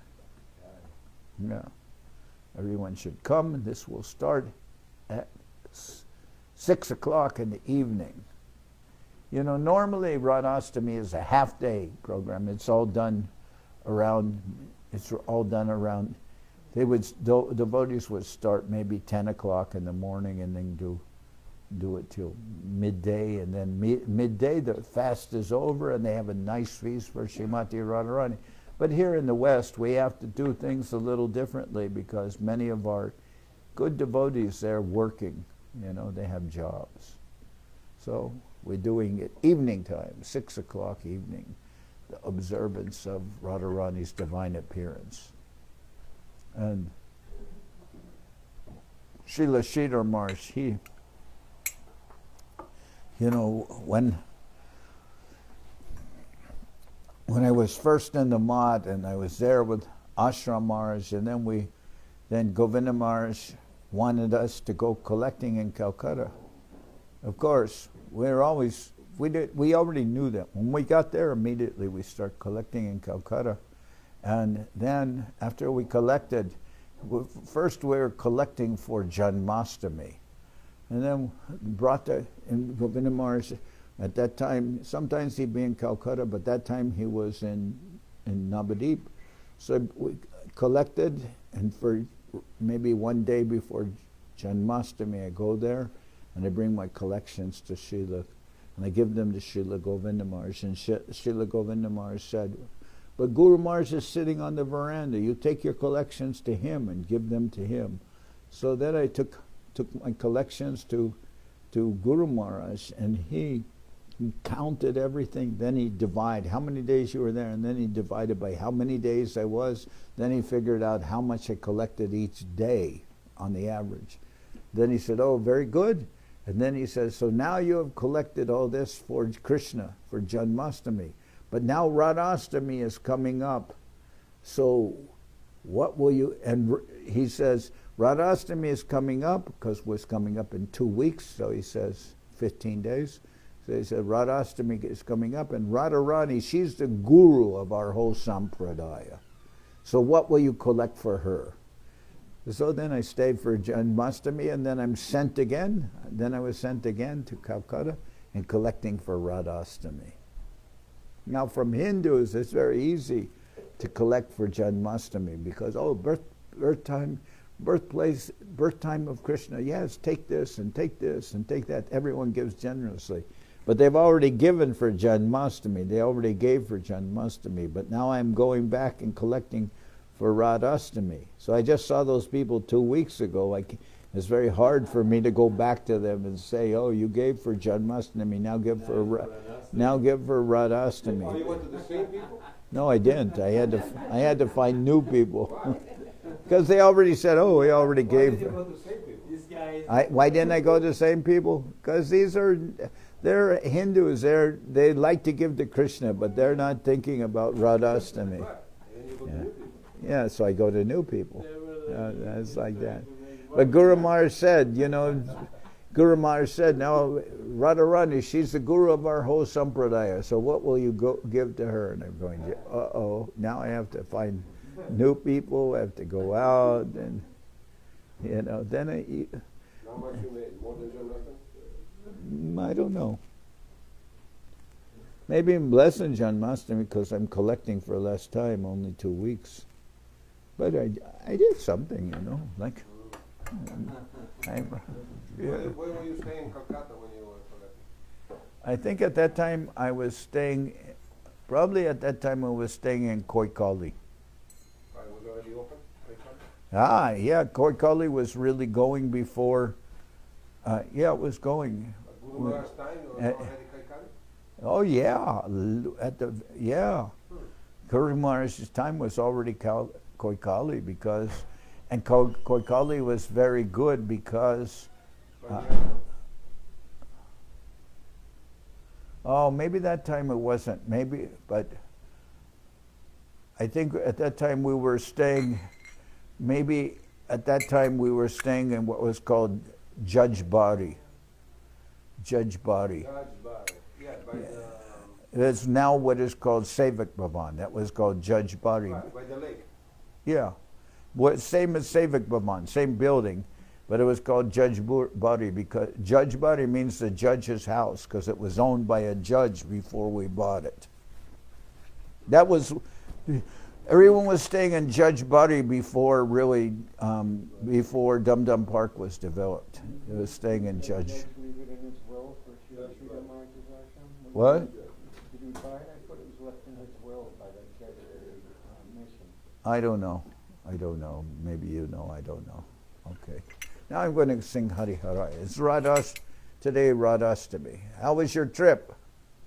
Yeah. Everyone should come, and this will start at 6 o'clock in the evening. You know, normally Radhastami is a half-day program. It's all done around, devotees would start maybe 10 o'clock in the morning and then do it till midday, and then midday the fast is over and they have a nice feast for Srimati Radharani. But here in the West we have to do things a little differently because many of our good devotees, they're working, you know, they have jobs. So we're doing it evening time, 6 o'clock evening, the observance of Radharani's divine appearance. And Srila Sridhar Maharaj, you know, when I was first in the Math and I was there with Ashram Maharaj, and then Govinda Maharaj wanted us to go collecting in Calcutta. Of course, we already knew that. When we got there, immediately we start collecting in Calcutta. And then after we collected, first we were collecting for Janmashtami. And then and Govinda Maharaj, at that time, sometimes he'd be in Calcutta, but that time he was in Navadip. So we collected, and for maybe one day before Janmashtami, I go there, and I bring my collections to Srila, and I give them to Srila Govinda Maharaj. And Srila Govinda Maharaj said, but Guru Maharaj is sitting on the veranda. You take your collections to him and give them to him. So then I took my collections to Guru Maharaj, and he counted everything. Then he divided how many days you were there, and then he divided by how many days I was. Then he figured out how much I collected each day on the average. Then he said, oh, very good. And then he says, so now you have collected all this for Krishna, for Janmashtami. But now Radhastami is coming up. So what will you... And he says, Radhastami is coming up, because it was coming up in 2 weeks. So he says 15 days. So he said, Radhastami is coming up. And Radharani, she's the guru of our whole sampradaya. So what will you collect for her? So then I stayed for Janmashtami, and then I'm sent again. Then I was sent again to Calcutta and collecting for Radhastami. Now from Hindus, it's very easy to collect for Janmashtami because, birth time of Krishna. Yes, take this and take this and take that. Everyone gives generously. But they've already given for Janmashtami. They already gave for Janmashtami. But now I'm going back and collecting for Radhastami. So I just saw those people 2 weeks ago. It's very hard for me to go back to them and say, oh, you gave for Janmashtami, now give for Radhastami. Oh, you went to the same people? No, I didn't. I had to find new people. Because they already said, oh, we already gave. Why did you go to the same people? Why didn't I go to the same people? Because they're Hindus. They like to give to Krishna, but they're not thinking about Radhastami. Right. And then you go to new people. Yeah, so I go to new people. It's like that. But Guru Maharaj said, now Radharani, she's the guru of our whole sampradaya. So what will you give to her? And I'm going, now I have to find new people. I have to go out, and then How much you made? More than Janmashtami? I don't know. Maybe I'm less than Janmashtami because I'm collecting for less time, only 2 weeks. But I did something, like. Where were you staying in Calcutta when you were collecting? I think at that time I was staying, probably at that time I was staying in Koikali. Was already open? Yeah, Koikali was really going before, yeah, it was going. Guru Maharaj's time, or already Kaikali? Oh yeah, Guru Maharaj's time was already Koikali because, and Koikali was very good because, oh, maybe that time it wasn't, maybe, but I think at that time we were staying, maybe at that time we were staying in what was called Judge Bari. Judge Bari. Yeah, by the... It's now what is called Sevak Bhavan. That was called Judge Bari. Right, by the lake. Yeah. Same as Sevak Bhavan, same building, but it was called Judge Bari because Judge Bari means the judge's house because it was owned by a judge before we bought it. That was, everyone was staying in Judge Bari before really, before Dum Dum Park was developed. It was staying in Judge. What? I don't know. Maybe you know. I don't know. Okay. Now I'm going to sing Hari Hari. It's Radhas today. Radhastami. How was your trip?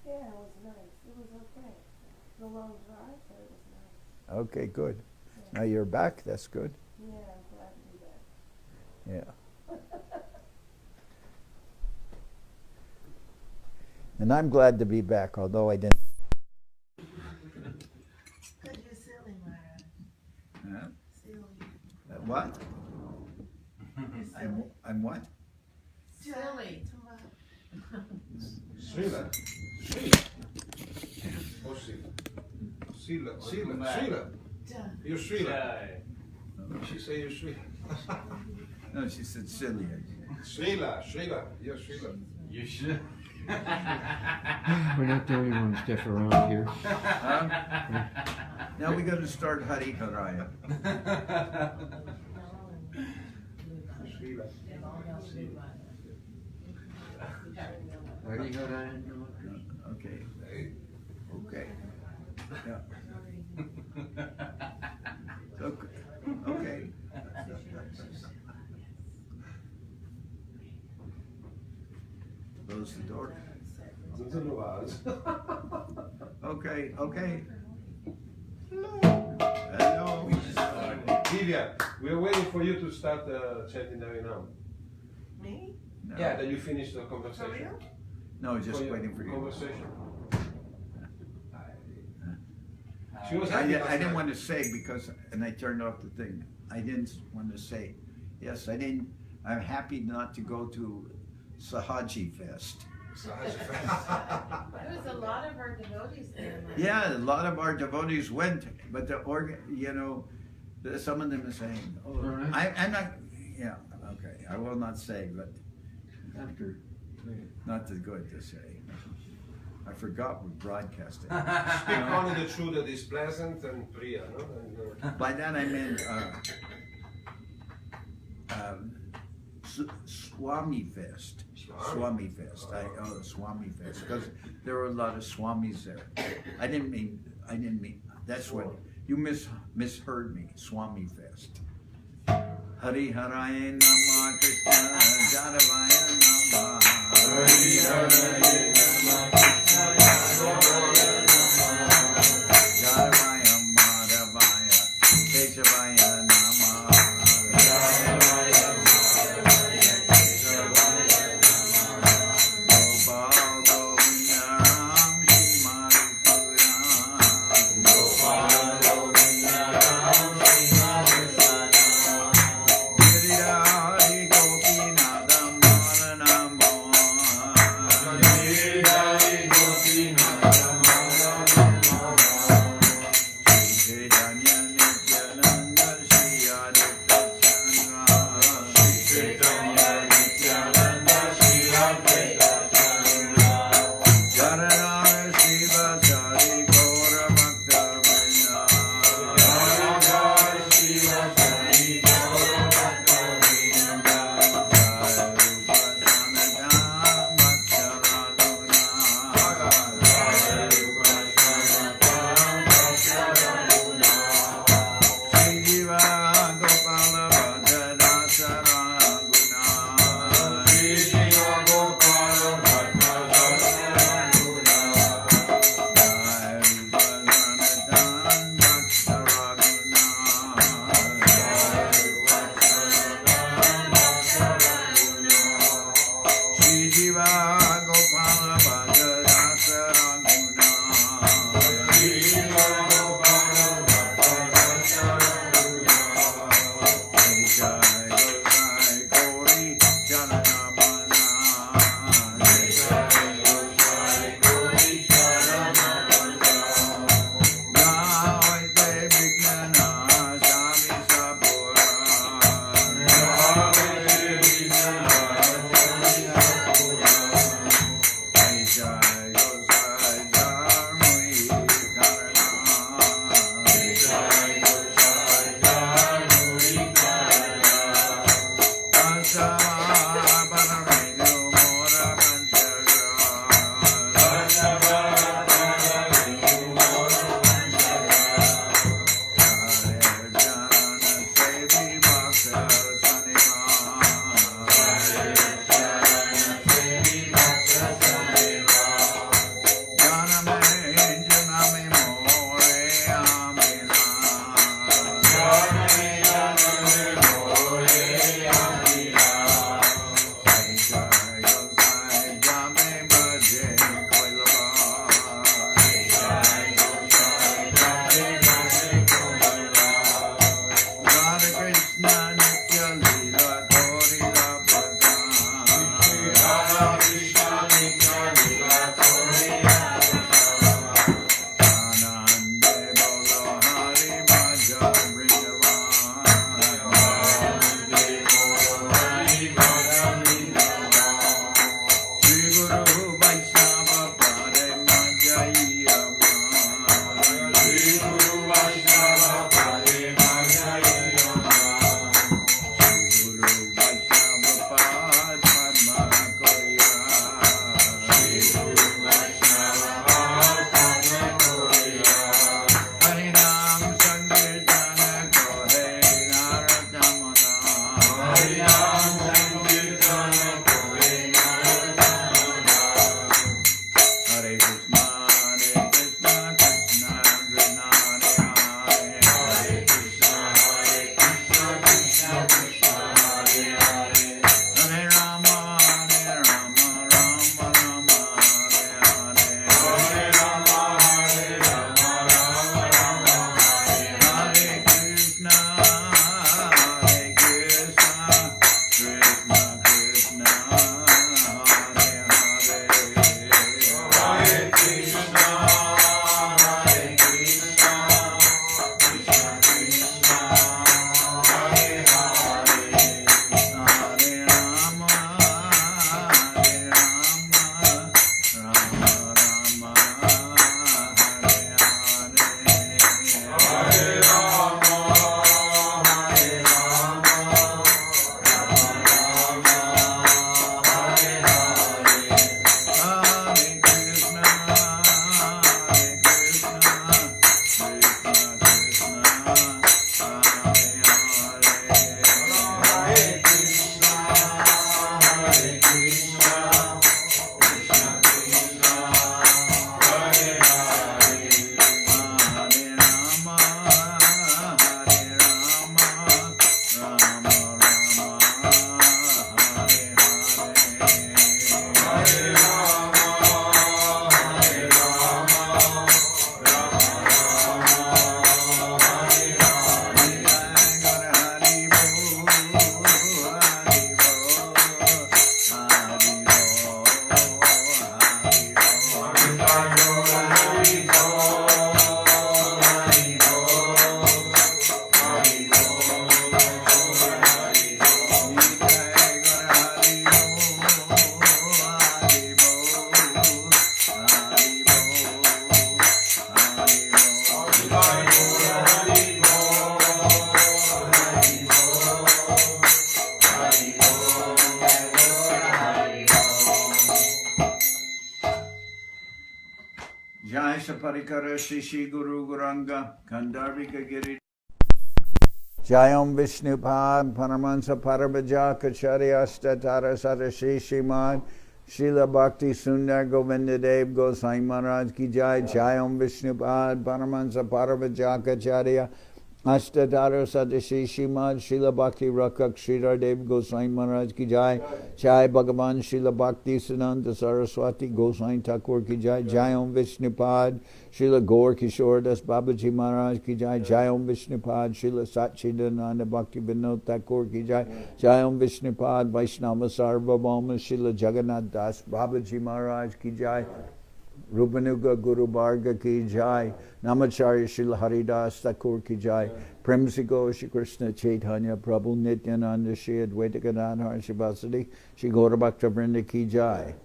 Yeah, it was nice. It was okay. The long drive, but it was nice. Okay, good. Yeah. Now you're back. That's good. Yeah, I'm glad to be back. Yeah. And I'm glad to be back, although I didn't. Because you're silly, Maharaj. Huh? Silly. What? I'm what? Silly. Too much. Srila. Oh, Srila. Srila. You're Srila. She said you're Srila. No, she said silly. Srila. You're Srila. You should. We're not the only ones deaf around here. Now we got to start Hari Haraya. Srila. Hari Hari. Okay. Okay. Yeah. Okay. Close the door. Okay. Hello. Divya, we're waiting for you to start chanting Harinam. Me? No. Yeah, that you finish the For conversation. real? No, just For your waiting for you. Conversation. She was I happy didn't, last I didn't night. want to say because, and I turned off the thing. I didn't want to say. Yes, I didn't. I'm happy not to go to Sahaji Fest. There was a lot of our devotees there. Yeah, a lot of our devotees went, but some of them are saying, "Oh, Alright. I'm not." Yeah, okay. I will not say, but After. not too good to say. I forgot we're broadcasting. Speak only the truth that is pleasant and priya, no? And, By that I meant Swami Fest. Swami Fest. Swami Fest. Because there were a lot of Swamis there. I didn't mean. That's what you misheard me. Swami Fest. Hari Haraya Nama Krishna Jaravaya Nama. Hari Haraya Nama Krishna Jaravaya Nama. Jaravaya Madhavaya Keshavaya Nama. Jaravaya Madhavaya Keshavaya Nama. Gopal Govindaram Shrimarupuram. Gopal Govindaram Shrimarupuram. Giridhari Gopinadam Maranam. Giridhari Gopinadam Parikara Shishi Guru Guranga Kandarvika Giri Jayam Vishnupad Paramahansa Parabhajaka Charya Tara Sadashi Shrimad Srila Bhakti Sundar Govinda Dev Gosai Maharaj Ki Jai Jayam Vishnupad Paramahansa Parabhajaka Charya Ashtadhara Sadashi Shrimad Srila Bhakti Rakak Sridhar Dev Gosai Maharaj Ki Jai Jai Bhagavan Srila Bhakti Siddhanta Saraswati Gosai Thakur Ki Jai Jayam Vishnupad Srila Gaur Kishore Das Babaji Maharaj Ki Jai Jayam Vishnupad Srila Satchidananda Bhakti Vinod Thakur Ki Jai Jayam Vishnupad Vaishnava Sarvabhauma Srila Jagannath Das Babaji Maharaj Ki Jai Rupanuga Guru Bharga Ki Jai Namacharya Srila Haridas Thakur Ki Jai Premsigo Shri Krishna Chaitanya Prabhu Nityananda Shri Advaita Gadadhar Shivasadi Shri Gaura Bhakta Vrinda Ki Jai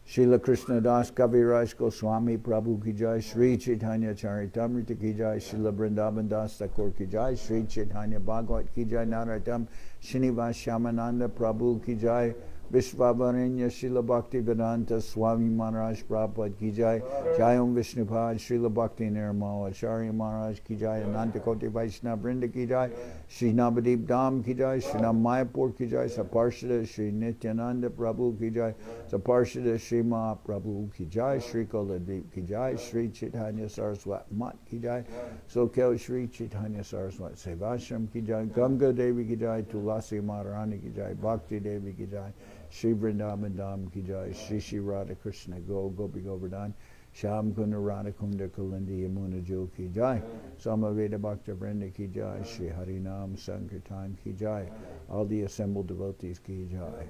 Srila Krishna Das Kaviraj Goswami Prabhu Ki Jai Sri Chaitanya Charitamrita Ki Jai Srila Vrindavan Das Thakur Ki Jai Sri Chaitanya Bhagavat Ki Jai Narottam Srinivas Shyamananda Prabhu Ki Jai Vishvavaranya Srila Bhakti Vedanta Swami Maharaj Prabhupada Ki Jai Jayam Vishnupad Srila Bhakti Nirmal Acharya Maharaj Ki Jai Ananta Koti Vaishnava Vrinda Ki Jai Sri Navadip Dham Ki Jai Sri Nam Mayapur Ki Jai Saparshada Sri Nityananda Prabhu Ki Jai Saparshada Sri Mahaprabhu Ki Jai Sri Koladeep Ki Jai Sri Chaitanya Saraswat Mat Ki Jai Soquel Sri Chaitanya Saraswat Seva Ashram Ki Jai Ganga Devi Ki Jai Tulasi Maharani Ki Jai Bhakti Devi Ki Jai Shri Vrindavan Dham Ki Jai Shri Shri Radha Krishna Gopi Govardhan Sham Kunda Radha Kunda Kalindi Yamuna Jo Ki Jai Samaveda Bhakta Vrinda Ki Jai Shri Harinam Sankirtan Ki Jai all the assembled devotees Ki Jai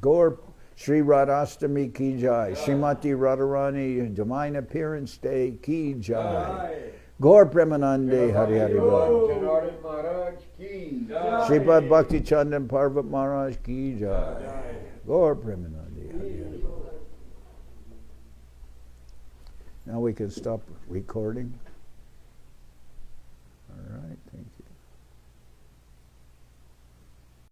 Gaur Shri Radhastami Ki Jai Srimati Radharani Divine Appearance Day Ki Jai Gaur Premanande Hari Hari Bol Janardan Maharaj Ki Jai. Sripad Bhakti Chandan Parvat Maharaj Ki Jai Gaur Premanande Hari Hari Bol. Now we can stop recording.